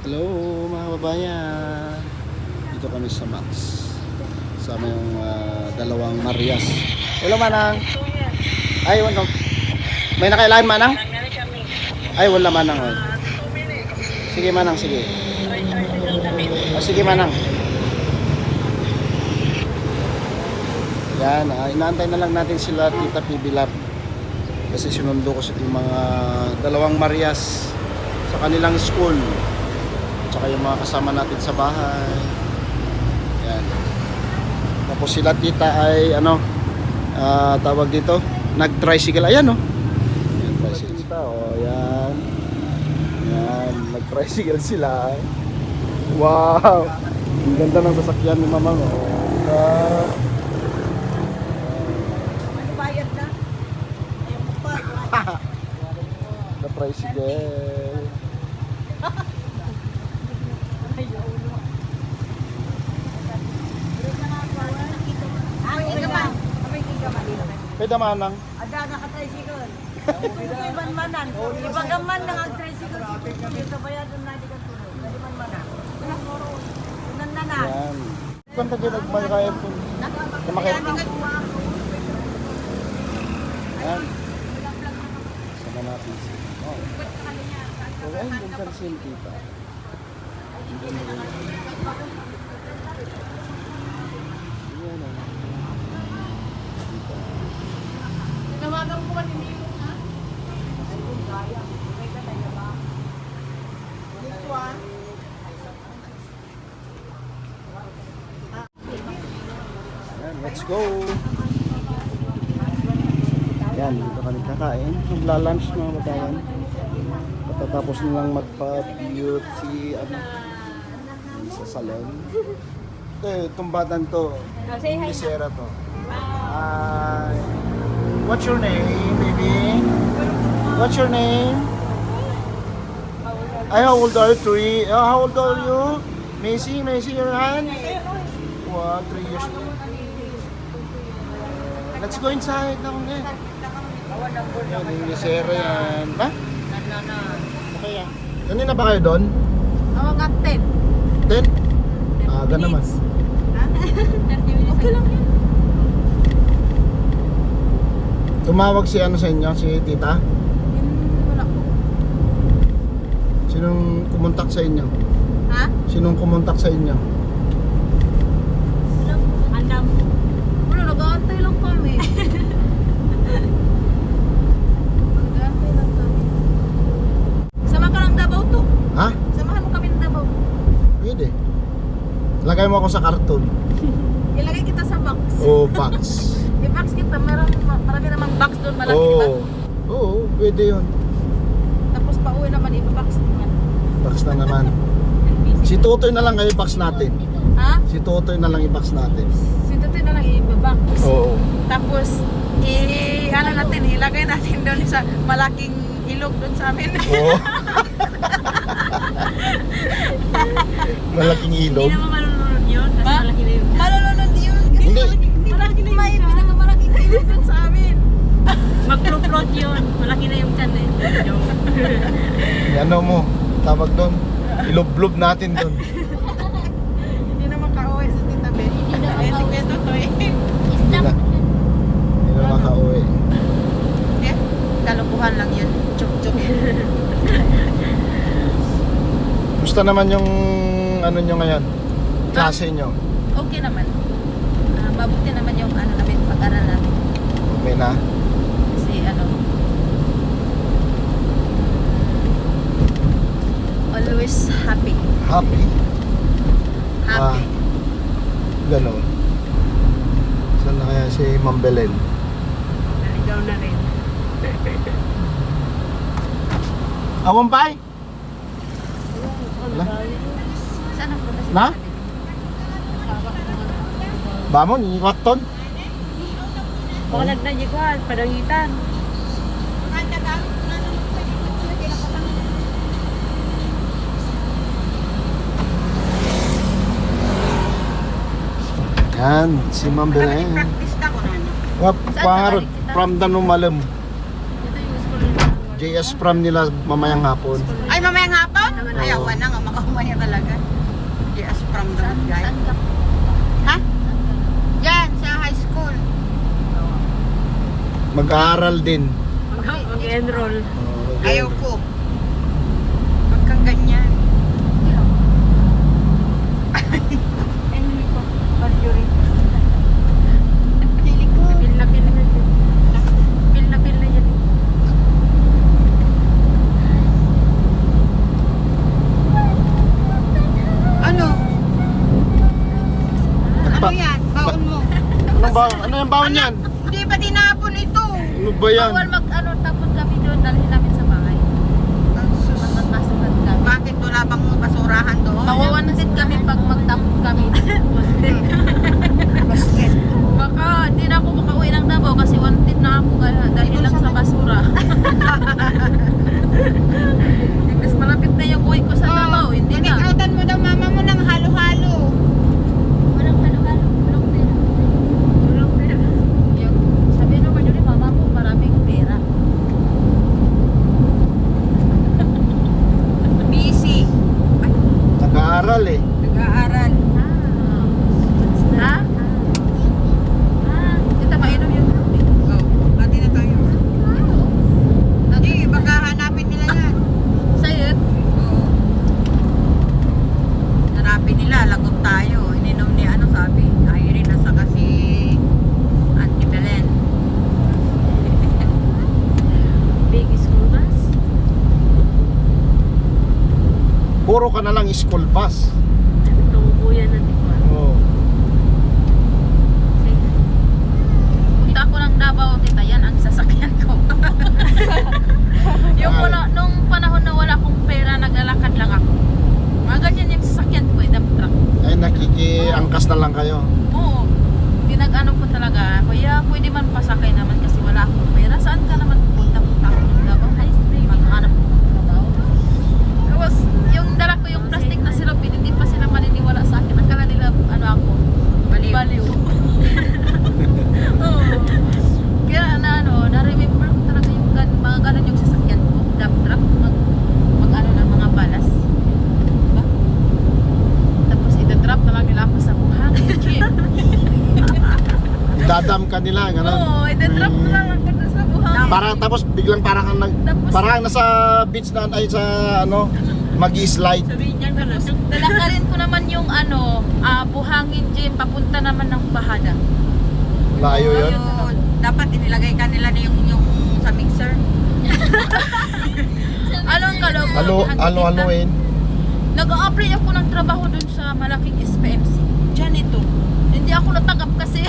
Hello mga kababayan. Dito kami sa Max. Sama yung dalawang Marias. Hello Manang. Ay wala. May nakailan Manang? Ay wala Manang. Ay. Sige Manang, sige. Sige Manang. Yan, inaantay na lang natin sila Tita PB Lab. Kasi sinundo ko yung mga dalawang Marias sa kanilang school. Tsaka yung mga kasama natin sa bahay. Yan. Tapos sila tita ay tawag dito, nag-tricycle. Ayan Yan, tricycle. Tita, yan. Yan, nag-tricycle sila. Wow! Ang ganda ng sasakyan ni Mama. Bayad na. Ayaw mo pa. Na-tricycle. Pwede Manang. Ada naka-tricycle. Iban manan. Ibagaman nang ang-tricycle. Dito bayadon na di kan tulog. Dali man manan. Unan na na. Yan. Kung tayo nagmagkaya po. Namakit. Yan. Sama natin siya. Oh. So, ay, yung pansin tita. Yan o. Nawagan ko man hindi mo ha? Yan, let's go. Yan, dito kami kakain. Magla-lunch mga babayan. Pagkatapos nilang magpa-beauty sa salon. Ito, itong batang to. Misera to. Hi. What's your name, baby? What's your name? Ay, how old are you? 3. How old are you? Macy, your hand? Wow, 3 years old. Let's go inside na kung yan. Yan, yung misera yan. Ha? Okay yan. Kanina ba kayo doon? Oo, nga 10. 10? Aga naman. Okay lang yun. Tumawag si sa inyo, si tita? Wala po. Sinong kumontak sa inyo? Ha? Sinong kumontak sa inyo? Andam. Wala, nag-aantay lang kami. Nag-aantay lang kami. Sama ka ng Davao to. Ha? Samahan mo kami ng Davao. Pwede. Lagay mo ako sa karton. Ilagay kita sa box. O box. I-box kita, marami namang box doon, malaki diba? Oo, pwede yun. Tapos pauwi naman, i-box naman. Box na naman. Si Totoy na lang kayo box natin. Ha? Si Totoy na lang i-box natin. Sintutin na lang i-box. Oo. Tapos, ilagay natin doon sa malaking ilog doon sa amin. Oo. Malaking ilog. Hindi naman malulunod yun, kasi malaki na yun. Malulunod yun, kasi Hindi. malaki na yun. May pinakamalaking ilog doon sa amin. Mag-float yun, malaki na yung chan eh. Ano mo, tawag doon. Iloblob natin doon. Hindi na makauwi sa Tita Ben. Eh, si Kuya Totoy. Hindi na. Hindi na makauwi. Eh, kalukuhan lang yun. Chuk-chuk. Gusto naman yung ano nyo ngayon? Klase nyo? Okay naman. Mabuti naman yung namin, pag-aral namin. Okay na? Kasi always happy. Happy? Happy. Ganon. Saan na kaya si Ma'am Belen? Naligaw na rin. Awampay? Wala? Saan ang punta? Na? Bamon, iwat ton? Baka nagdanyiguan, padangitan. Yan, si Ma'am Belen. Practice na ko na. Pangarod, from Danumalam. Ito yung school nila. JS prom nila mamayang hapon. Ay, mamayang hapon? Oo. Ayaw na nga, makamay from the guy. Saan ka? Ha? Yan, sa high school. Mag-aaral din. Mag-enroll. Ayaw ko. Huwag kang ganyan. Enrico, Marjorie. Pili ko. Pil na yan. Pil na yan. Ano? Ano Pa- yan? Baon mo. Ano yung baon yan? Hindi pa tinapon ito. Ano ba yan? Bawal tapon kami doon, dalhin namin sa bahay. Magkakasulat kami. Bakit wala bang basurahan doon? Mawawansit kami pag magtapon kami. Basket. Baka hindi na ako makauwi ng Davao kasi wanted na ako dahil lang sa basura. Mas malapit na yung uwi ko sa Davao, hindi na. Pinag-outan mo daw mama mo ng halo-halo. Walang halo-halo, walang pera. Walang pera. Yung, sabi naman yun, mama mo maraming pera. Busy. Ay, Nag-aaral eh. nag-aaral. Ha? Kita mainom yung Oh, pati na tayo. Hindi, baka hanapin nila yan. sayot. Oo. Hanapin nila, lagot tayo. Ininom ni ano sabi, Irene, nasa kasi Auntie Belen. Big school bus. Puro ka na lang school bus. Tumubuyan na tikwan. Oh. Punta ako ng Davao, tita, yan ang sasakyan ko. Yung nung panahon na wala akong pera, naglalakad lang ako. Mga ganyan yung sasakyan ko, dump truck. Ay, nakikiangkas na lang kayo. Oo. Pinag-ano ko talaga, kuya, pwede man pasakay naman kasi wala akong pera. Saan ka naman pupunta? Punta ako ng Davao. Ay, maghanap ko ng trabaho. Tapos, yung dala ko yung plastic na sirupin, hindi pa sila maniniwala sa akin. Akala nila, ano ako, Baliw. baliw. Oo. Kaya na-remember ko talaga yung mga ganun yung sasakyan ko. Dump truck, mag-ano ng mga balas. Diba? Tapos ida-drop na lang nila ako sa buhangin, jeep. Dadam ka nila, gano'n. Oo, ida-drop na lang ako sa buhangin. Tapos biglang parang nasa beach na ay sa ano, magi-slide. Sabihin niya gano'n. Dalakarin ko naman yung buhangin, jeep, papunta naman ng Bahada. Layo 'yon. Oo, dapat inilagay ka nila na yung sa mixer. Anong kalokohan? Halo-haloin. Nag-a-apply ako ng trabaho dun sa malaking SPMC. Janito. Hindi ako natanggap kasi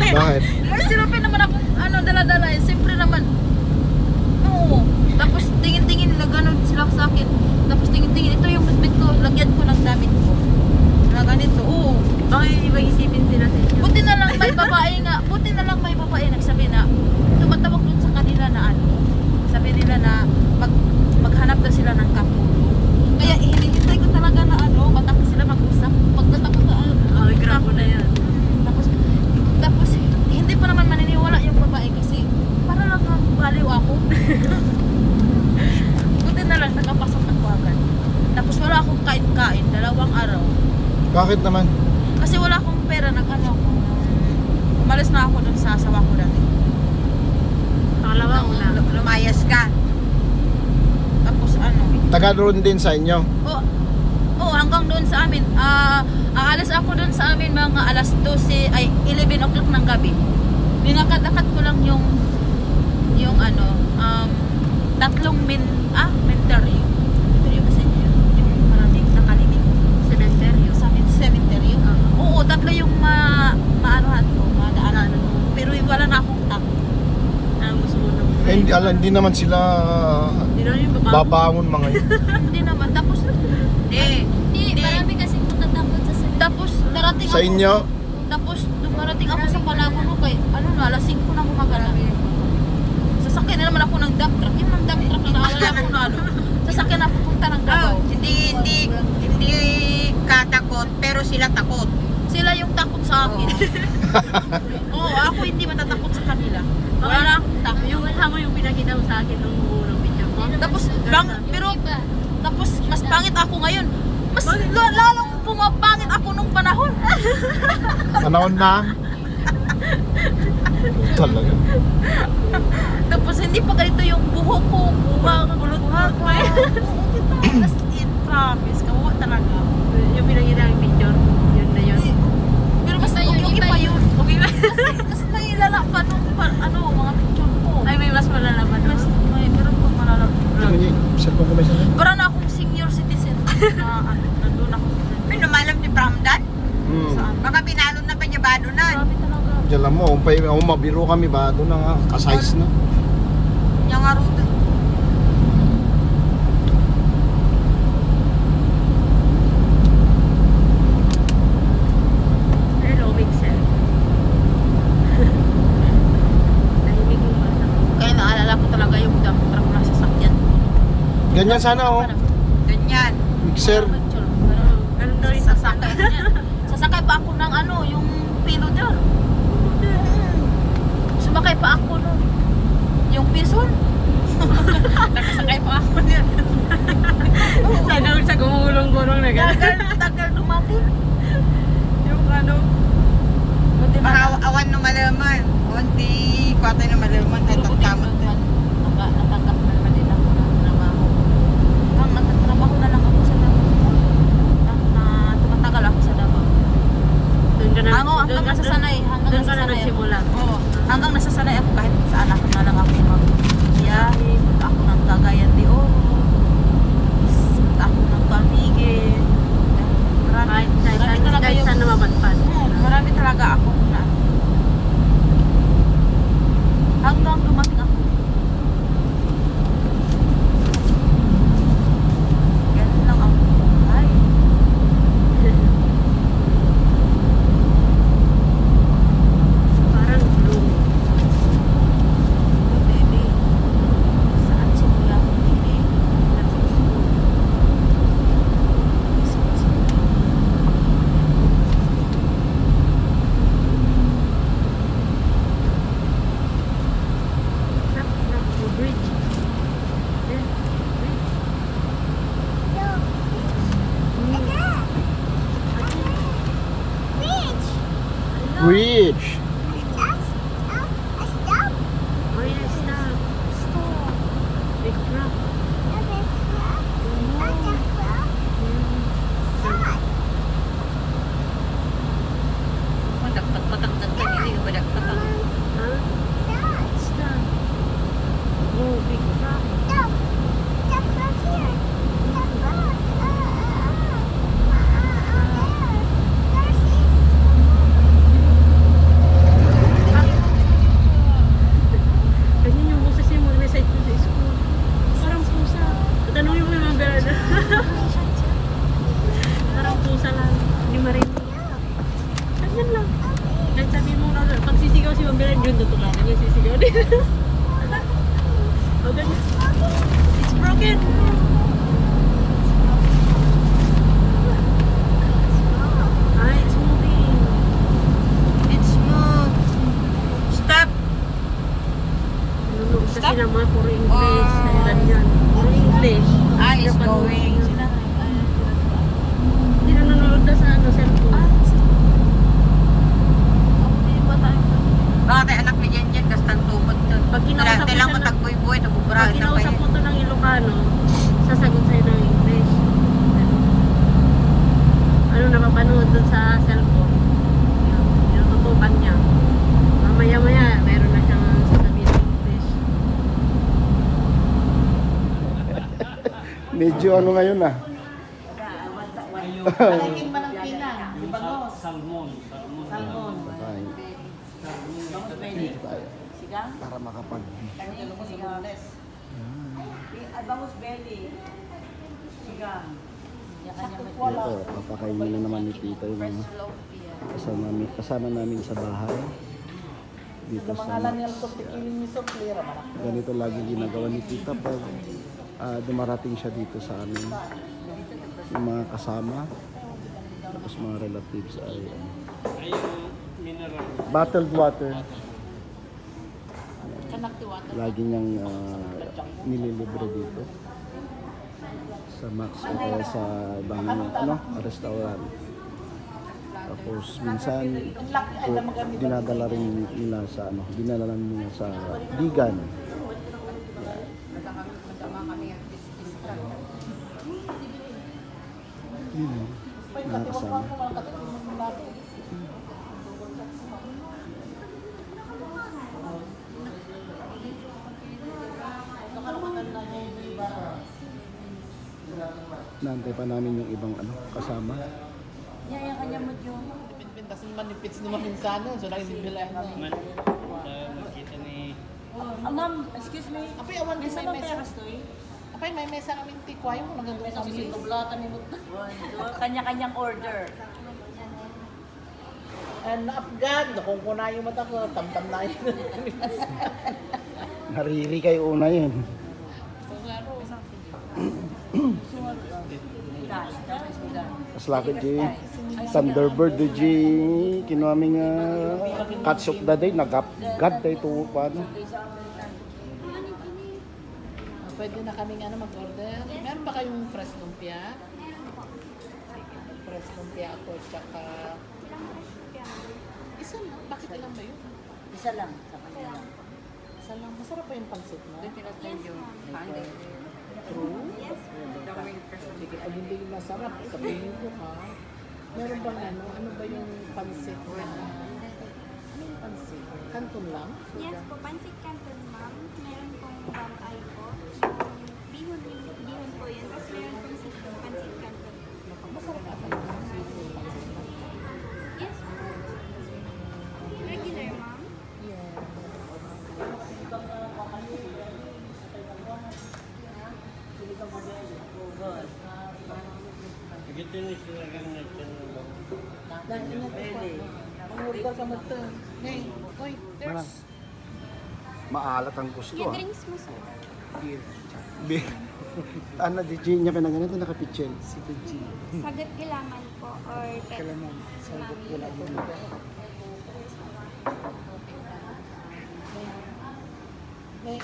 Bakit? may sinapin naman ako dala-dala. Siyempre naman. Oo. Tapos tingin-tingin na gano'n sila sa akin. Tapos tingin-tingin, ito yung bitbit ko, lagyan ko ng damit ko. Na ganito. Oo. Baka iba isipin sila sa inyo. Buti na lang may babae nagsabi na tumatawag dun sa kanila na sabi nila na maghanap na sila ng kapulo. Kaya hinihintay ko talaga na matapos sila mag-usap. Pagkatapos na Grabo na yan. tapos hindi pa naman maniniwala yung babae kasi para lang baliw ako. Buti na lang nakapasok ako agad. Tapos wala akong kain-kain 2 araw. Bakit naman? Kasi wala akong pera, umalis na ako dun sa asawa ko dati. Pangalawa, una. Lumayas ka. Tapos Taga roon din sa inyo. hanggang doon sa amin. Aalis ako doon sa amin mga alas 12, ay 11 o'clock ng gabi. Ninakad-lakad ko lang yung tatlong menteryo. Menteryo kasi yung maraming nakalimit. Cementerio. Sa amin, cemetery. Oo, 3 yung maanohan ko, madaanan ko. Pero wala na akong tak. Ang gusto mo nang... Hindi naman sila Hindi na yung babae. babangon mga yun. Hindi naman. Tapos, Marami kasi natatakot sa salita. tapos darating Sa ako. inyo, Tapos dumarating ako sa Palawan kay alas 5 na gumagala. Sasakyan na naman ako ng dump truck. Yung ng dump truck na nakawala ako na sasakyan na pupunta ng Davao. Hindi ka takot, pero sila takot. Sila yung takot sa akin. Oo, ako hindi matatakot sa kanila. Wala na akong takot. Yung kasama yung pinakita mo sa akin nung unang picture ko. Tapos mas pangit ako ngayon. Mas lalong pumapangit ako Panahon na. Talaga. Tapos hindi pa ganito yung buhok ko. Bulot-bulot ko. As in, promise. Kawawa talaga. Yung pinangyayari ang picture, yun na yun. Pero mas Basta yung okay iba pa yun. Okay pa. Mas may lala pa nung mga picture ko. Ay, may mas malalaman. Mas may meron pang malalap. Tingnan niyo, cellphone ko may sa'yo. Para na akong senior citizen. Nandun ako sa May lumalam ni Pramdan. Hmm. Baka pinalo na pa niya ba doon na? Grabe talaga. Diyan lang mo, mabiro kami ba? Doon na nga, ka-size na. Yung nga ruto. Hello, Mixel. Nahimig yung bata. Kaya naalala ko talaga yung dump truck na sasakyan. Ganyan sana oh. Ganyan. Mixer. Ganun daw rin Sasakay niyan. Sasakay pa ako ng yung pilo doon. Sumakay pa ako nun. Yung pison. Nakasakay pa ako niyan. Tagal sa gumulong-gulong na gano'n. Tagal dumating. Yung Buti Baka na. awan no malaman. Kunti, kwatay na malaman. Kahit Pero buti tamot naman, natanggap na naman din ako ng trabaho. Ang nagtatrabaho na lang ako sa Davao. Tumatagal ako sa Davao. Doon ka na, Hanggang nasasanay. doon ka na nagsimula. Oo. Hanggang nasasanay ako kahit saan ako na lang ako mag-biyahe. Punta ako ng Cagayan de Oro. Punta ako ng Camiguin. Marami talaga Kahit yung... saan na mapadpad. Marami talaga ako na. Hanggang dumating ako. Ganun lang ang buhay. Parang blue. Baby, saan si Kuya Pili? Bridge. Bridge. Oh yes, stop. Big truck. Padagpat-patang kanili. Padagpatang. Huh? Stop. Oh, big truck. Ganyan yung boses niya mag-recite ko sa school. Parang pusa. Tanungin mo yung mga gano'n. Parang pusa lang. Hindi marinig. Ganyan lang. Kahit sabi mo na, pag sisigaw si Mambela, yun tutukanan yung sisigaw din. O ganyan. It's broken. Ah, it's moving. It's smooth. Stop. Nanonood kasi naman puro English. Kaya ganyan. Puro English. Ah, it's Japan going. movie. Hindi nanonood na sa cellphone. Baka tayo anak ni Jen Jen. Kastang tupad doon. Pag kinausap mo Kailangan siya ko ng- tagboy-boy. Pag Nabubrahan na pa kinausap yun. mo to ng Ilocano, sasagot sa'yo ng English. Ano napapanood dun sa cellphone? Yung tutukan niya. Mamaya-maya, meron na siyang sasabihin ng English. Medyo ano ngayon ah. Bye. Dito tayo. Para makapag... Bangus belly. Sigang. Ito, papakainin na naman ni Tito yung mga kasama namin sa bahay. Dito sa ganito lagi ginagawa ni Tita pag dumarating siya dito sa amin. Yung mga kasama, tapos mga relatives ay bottled water. Lagi niyang nililibre dito sa Max o kaya sa ibang restaurant. Tapos minsan dinadala rin nila sa dinadala nila sa Bigan. Yun, nakakasama. Naantay pa namin yung ibang kasama. Yan yung kanya mo yung... Pinpin kasi manipits naman minsan, so lagi bibilahin na. Makita ni ma'am, excuse me. Apay, awan din Isa may lang mesa. peras to eh. Apay, may mesa kaming tikway mo, nagagawin kami sa tublatan ni Muta. Kanya-kanyang order. And Afghan, kung kuna yung mata ko, tamtam na yun. Nariri kayo una yun. So, laro. Tapos lakad di Thunderbird di kinuaming catsup da day nagapgad day to paano. Pwede na kaming mag-order. Meron ba kayong fresh lumpia? Meron po. Fresh lumpia ako, tsaka... Isa lang? Bakit ilan ba yun? Isa lang sa kanya lang. Isa lang. Masarap pa yung pansit mo? Yes, ma'am. True? Yes, ma'am. Sige, pag hindi masarap, sabihin ko ha. Meron bang ano ba yung pansit na... Ano yung pansit? Kanton lang? Yes po, pancit canton, ma'am. Meron pong bangkay po. Bihon po yun. Tapos meron pong pancit canton. Masarap ata yung pansit. Yes, ma'am. Regular, ma'am. Yeah. Begitu ni sila kang nagtanong. Ang order ka mo ito. Hey, oy, there's... Maalat ang gusto Yung drinks mo, sir. Ano di G niya pinagano nakapitchen. Sagat kailangan po or pet. Kailangan. Sagot ko lang po. May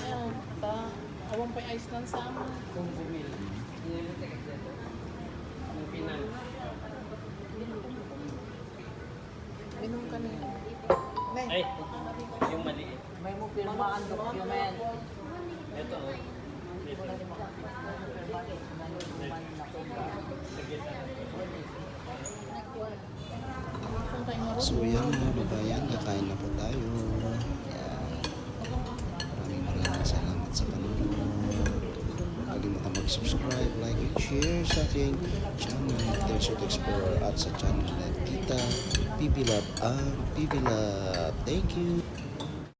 awang pa ice lang sa amo. Kung bumili. Ang pinang. Inom ka na yun. Nay, Ay, yung maliit. may mo pirma ang document. Ito. Ito. So yan mga babayan, kakain na po tayo. Maraming salamat sa panonood. Huwag kalimutan mag-subscribe, like, and share sa aking channel, Desert Explorer, at sa channel na Tita PB Love. PB Love. Thank you.